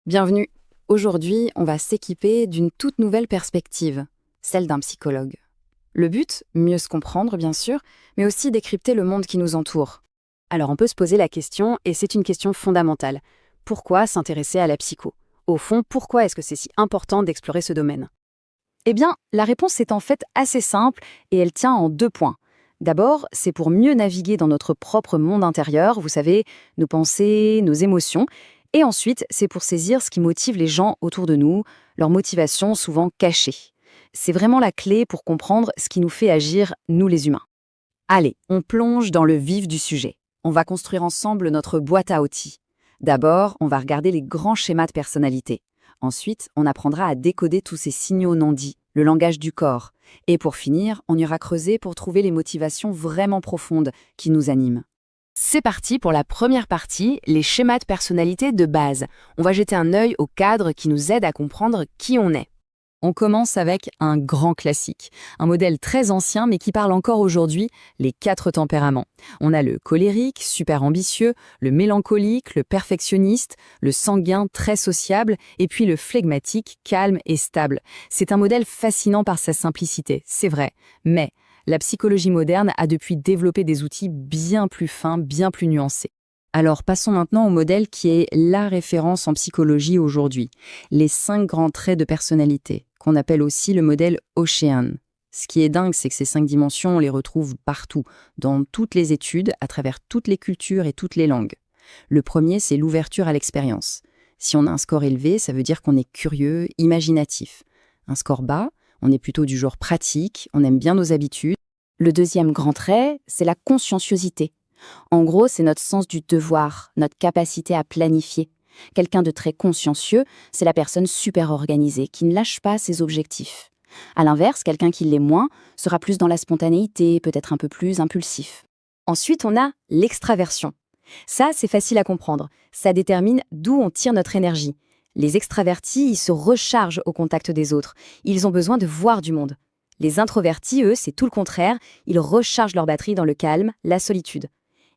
Bienvenue. Aujourd'hui, on va s'équiper d'une toute nouvelle perspective, celle d'un psychologue. Le but, mieux se comprendre bien sûr, mais aussi décrypter le monde qui nous entoure. Alors on peut se poser la question, et c'est une question fondamentale. Pourquoi s'intéresser à la psycho? Au fond, pourquoi est-ce que c'est si important d'explorer ce domaine? Eh bien, la réponse est en fait assez simple et elle tient en 2 points. D'abord, c'est pour mieux naviguer dans notre propre monde intérieur, vous savez, nos pensées, nos émotions. Et ensuite, c'est pour saisir ce qui motive les gens autour de nous, leurs motivations souvent cachées. C'est vraiment la clé pour comprendre ce qui nous fait agir, nous les humains. Allez, on plonge dans le vif du sujet. On va construire ensemble notre boîte à outils. D'abord, on va regarder les grands schémas de personnalité. Ensuite, on apprendra à décoder tous ces signaux non dits, le langage du corps. Et pour finir, on ira creuser pour trouver les motivations vraiment profondes qui nous animent. C'est parti pour la première partie, les schémas de personnalité de base. On va jeter un œil au cadre qui nous aide à comprendre qui on est. On commence avec un grand classique, un modèle très ancien mais qui parle encore aujourd'hui, les 4 tempéraments. On a le colérique, super ambitieux, le mélancolique, le perfectionniste, le sanguin, très sociable, et puis le flegmatique, calme et stable. C'est un modèle fascinant par sa simplicité, c'est vrai, mais la psychologie moderne a depuis développé des outils bien plus fins, bien plus nuancés. Alors passons maintenant au modèle qui est la référence en psychologie aujourd'hui, les 5 grands traits de personnalité, qu'on appelle aussi le modèle Ocean. Ce qui est dingue, c'est que ces 5 dimensions, on les retrouve partout, dans toutes les études, à travers toutes les cultures et toutes les langues. Le premier, c'est l'ouverture à l'expérience. Si on a un score élevé, ça veut dire qu'on est curieux, imaginatif. Un score bas, on est plutôt du genre pratique, on aime bien nos habitudes. Le deuxième grand trait, c'est la conscienciosité. En gros, c'est notre sens du devoir, notre capacité à planifier. Quelqu'un de très consciencieux, c'est la personne super organisée, qui ne lâche pas ses objectifs. À l'inverse, quelqu'un qui l'est moins sera plus dans la spontanéité, peut-être un peu plus impulsif. Ensuite, on a l'extraversion. Ça, c'est facile à comprendre. Ça détermine d'où on tire notre énergie. Les extravertis, ils se rechargent au contact des autres. Ils ont besoin de voir du monde. Les introvertis, eux, c'est tout le contraire. Ils rechargent leur batterie dans le calme, la solitude.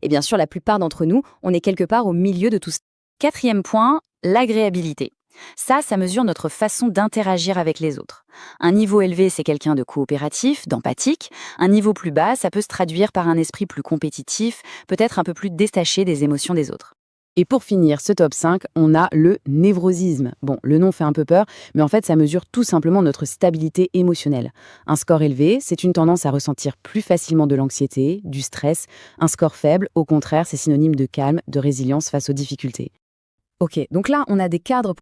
Et bien sûr, la plupart d'entre nous, on est quelque part au milieu de tout ça. 4e point, l'agréabilité. Ça mesure notre façon d'interagir avec les autres. Un niveau élevé, c'est quelqu'un de coopératif, d'empathique. Un niveau plus bas, ça peut se traduire par un esprit plus compétitif, peut-être un peu plus détaché des émotions des autres. Et pour finir ce top 5, on a le névrosisme. Bon, le nom fait un peu peur, mais en fait, ça mesure tout simplement notre stabilité émotionnelle. Un score élevé, c'est une tendance à ressentir plus facilement de l'anxiété, du stress. Un score faible, au contraire, c'est synonyme de calme, de résilience face aux difficultés. Ok, donc là, on a des cadres